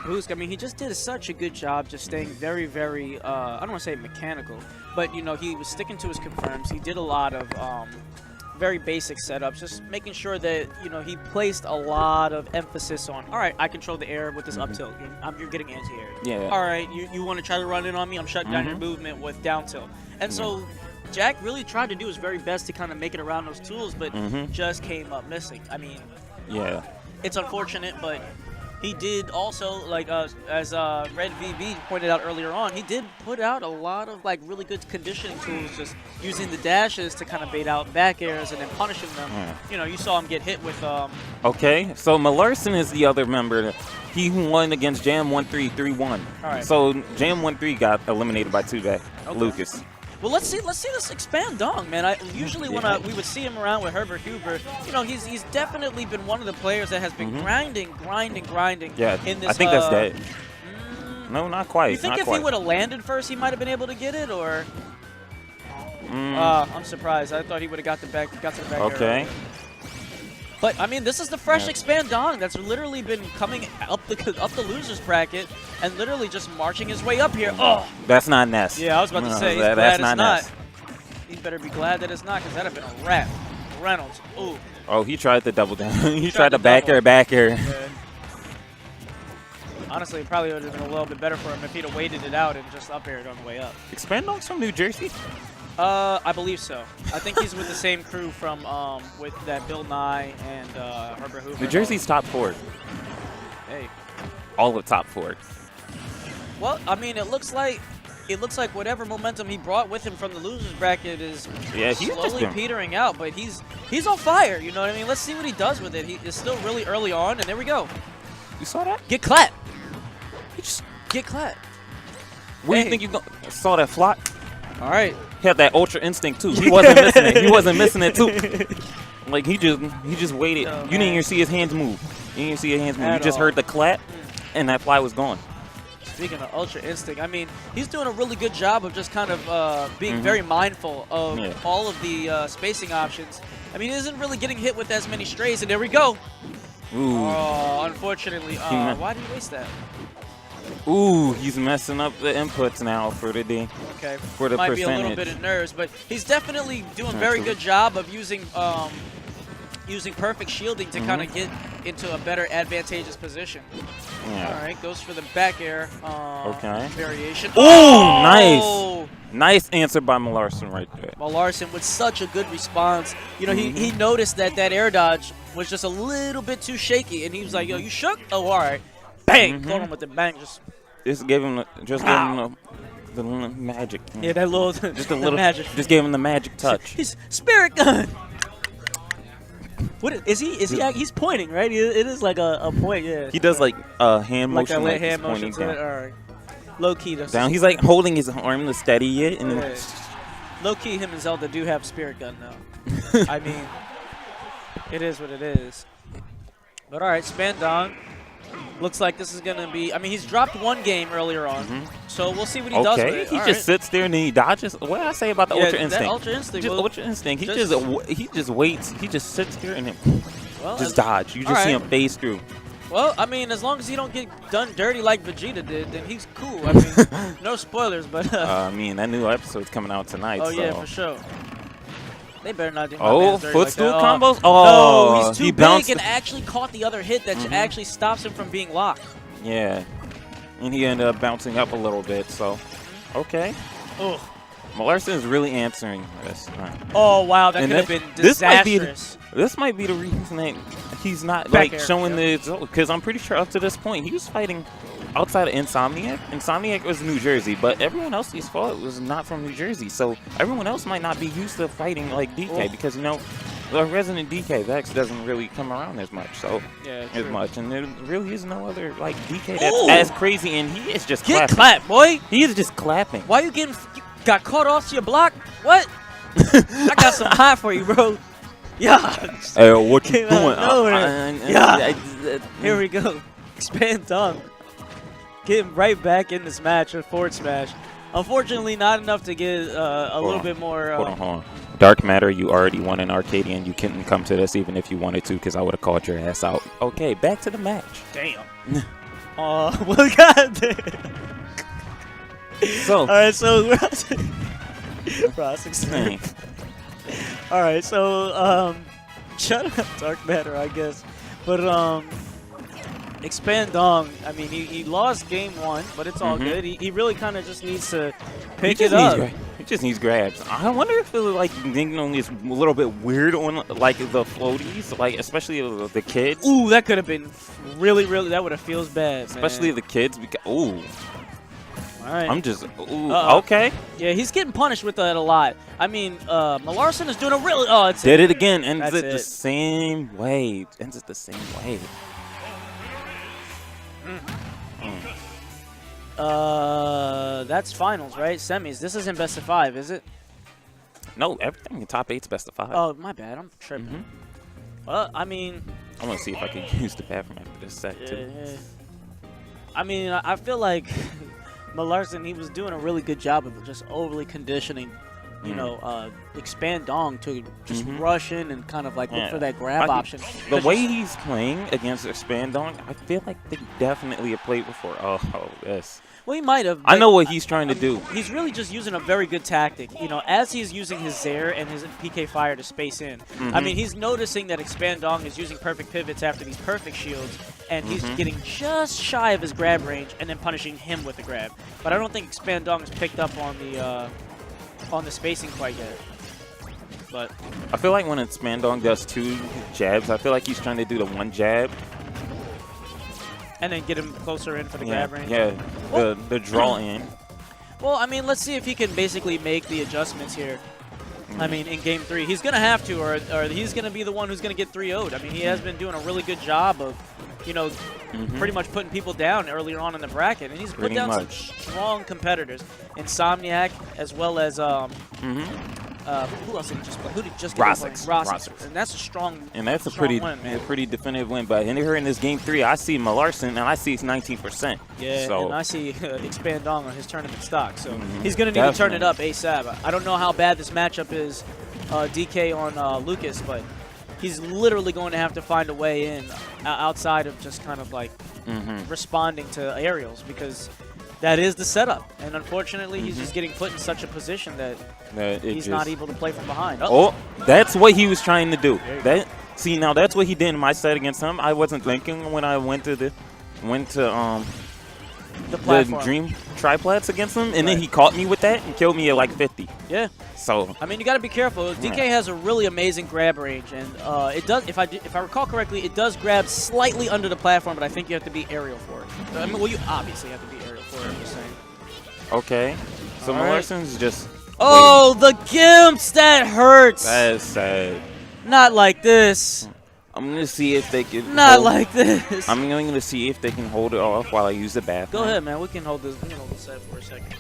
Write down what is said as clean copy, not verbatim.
boost, I mean, he just did such a good job just staying very, very, I don't want to say mechanical, but, you know, he was sticking to his confirms. He did a lot of very basic setups, just making sure that, you know, he placed a lot of emphasis on, all right, I control the air with this up tilt. You're getting anti-air. Yeah. All right, you want to try to run in on me? I'm shutting down your movement with down tilt. And so Jack really tried to do his very best to kind of make it around those tools, but just came up missing. I mean, it's unfortunate, but he did also, like, as Red VB pointed out earlier on, he did put out a lot of, like, really good conditioning tools, just using the dashes to kind of bait out back airs and then punishing them. You know, you saw him get hit with... Okay, so Mlarcin is the other member. He won against Jam13 3-1. Right. So Jam13 got eliminated by Tuvek, Lucas. Well, let's see this expand Dong, man. Usually when we would see him around with Herbert Huber, you know, he's definitely been one of the players that has been grinding. Yeah, in this, I think that's dead. No, not quite. You think if he would have landed first, he might have been able to get it, or? I'm surprised. I thought he would have got to the back. Okay. But I mean, this is the fresh expand Dong that's literally been coming up the losers bracket and literally just marching his way up here. Oh, that's not Ness. Yeah, I was about to say. He's glad it's not. He better be glad that it's not, because that'd have been a wrap. Reynolds. Ooh. Oh, he tried to double down. he tried to back air. Yeah. Honestly, it probably would have been a little bit better for him if he'd have waited it out and just up aired on the way up. Expand Dong's from New Jersey? I believe so. I think he's with the same crew from with that Bill Nye and Herbert Hoover. New Jersey's top 4. Hey. All the top 4. Well, I mean, it looks like whatever momentum he brought with him from the losers bracket is slowly petering out, but he's on fire. You know what I mean? Let's see what he does with it. He is still really early on, and there we go. You saw that? Get clapped. He just get clapped. Where do you think you saw that flop? All right. He had that ultra instinct too. He wasn't missing it. He wasn't missing it too. Like he just waited. No, you didn't even see his hands move. You didn't even see his hands move. You just heard the clap, and that fly was gone. Speaking of ultra instinct, I mean, he's doing a really good job of just kind of being very mindful of all of the spacing options. I mean, he isn't really getting hit with as many strays, and there we go. Ooh. Oh, unfortunately, why did he waste that? Ooh, he's messing up the inputs now for the day. Okay. For the might percentage. Be a little bit of nerves, but he's definitely doing a very good job of using perfect shielding to kind of get into a better advantageous position. Yeah. All right, goes for the back air variation. Oh, nice. Nice answer by Mlarcin right there. Mlarcin with such a good response. You know, he noticed that air dodge was just a little bit too shaky, and he was like, yo, you shook? Oh, all right. Bang! Caught him with the bang. Just gave him the magic. Yeah, that little just a little magic. Just gave him the magic touch. He's spirit gun. What is he? He's pointing, right? It is like a point. Yeah. He does like a hand motion, like like hand motion down. All right. Low key down. He's like holding his arm to steady it, and then low key, him and Zelda do have spirit gun now. I mean, it is what it is. But all right, Spandong. Looks like this is going to be – I mean, he's dropped one game earlier on, so we'll see what he does with it. He just sits there and he dodges. What did I say about the Ultra Instinct? Ultra Instinct. Just Ultra Instinct. He just waits. He just sits there and just dodge. You just see him phase through. Well, I mean, as long as he don't get done dirty like Vegeta did, then he's cool. I mean, no spoilers, but I mean, that new episode's coming out tonight. Oh, yeah, for sure. They better not do my man's dirty footstool like combos? Oh, no, he's too big and actually caught the other hit that actually stops him from being locked. Yeah. And he ended up bouncing up a little bit, so. Okay. Ugh. Mlarcin is really answering this. Oh, wow, that could have been disastrous. This might be the reason that he's not showing the – because I'm pretty sure up to this point he was fighting outside of Insomniac. Insomniac was New Jersey, but everyone else he's fought was not from New Jersey. So everyone else might not be used to fighting like DK because, you know, the Resident DK, Vex doesn't really come around as much. So And there really is no other like DK that's as crazy, and he is just clapping. Get clapped, boy. He is just clapping. Why you getting – you got caught off your block? What? I got some hot for you, bro. Yeah. Hey, what you doing? Here we go. Expand Dong. Getting right back in this match with forward smash. Unfortunately, not enough to get a little bit more. Hold on. Dark Matter, you already won an Arcadian. You couldn't come to this even if you wanted to because I would have called your ass out. Okay, back to the match. Damn. Oh, well, goddamn. So. All right, so we're 16. All right, so shut up, Dark Matter, I guess. But Expand Dong, I mean, he lost game 1, but it's all good. He really kind of just needs to pick it up. He just needs grabs. I wonder if like Ding Dong is a little bit weird on like the floaties, like especially the kids. Ooh, that could have been really, that would have feels bad, especially man. The kids. Because, ooh. All right. I'm just, okay. Yeah, he's getting punished with that a lot. I mean, Mlarcin is doing a really, it's Did it again. Ends That's it the same way. Ends it the same way. That's finals, right? Semis. This isn't best of 5, is it? No, everything in top 8's best of 5. Oh, my bad. I'm tripping. Well, I mean, I want to see if I can use the bathroom after this set too. Yeah. I mean, I feel like Mlarcin, he was doing a really good job of just overly conditioning, you know, Expand Dong to just rush in and kind of like look for that grab option. The way he's playing against Expand Dong, I feel like they definitely have played before. Oh, yes. Well, he might have. I know what he's trying to do. He's really just using a very good tactic. You know, as he's using his Zair and his PK Fire to space in. I mean, he's noticing that Expand Dong is using perfect pivots after these perfect shields, and he's getting just shy of his grab range and then punishing him with the grab. But I don't think Expand Dong has picked up on the spacing quite yet. But I feel like when Expand Dong does 2 jabs, I feel like he's trying to do the 1 jab. And then get him closer in for the grab range. Yeah, the draw in. Well, I mean, let's see if he can basically make the adjustments here. I mean, in Game 3. He's going to have to, or he's going to be the one who's going to get 3-0'd. I mean, he has been doing a really good job of, you know, pretty much putting people down earlier on in the bracket. And he's put down some strong competitors. Insomniac, as well as who else did he just play? Who did he just get Rosix. And that's a strong And that's a pretty definitive win. But in here in this Game 3, I see Mlarcin, and I see 19%. Yeah, so. And I see Expand Dong on his tournament stock. So he's going to need to turn it up ASAP. I don't know how bad this matchup is, DK on Lucas, but he's literally going to have to find a way in outside of just kind of like responding to aerials, because that is the setup. And unfortunately, he's just getting put in such a position that he's not able to play from behind. Oh, that's what he was trying to do. See, now that's what he did in my set against him. I wasn't thinking when I went to the Dream Triplats against him, and then he caught me with that and killed me at like 50. Yeah. So I mean, you got to be careful. DK has a really amazing grab range, and it does. If I recall correctly, it does grab slightly under the platform, but I think you have to be aerial for it. I mean, well, you obviously have to be aerial for it. I'm just saying. Okay. So Mlarcin's just. Oh, the gimps! That hurts. That is sad. Not like this. I'm gonna see if they can. Not like this. I'm going to see if they can hold it off while I use the bathroom. Go ahead, man. We can hold this. We can hold this set for a second.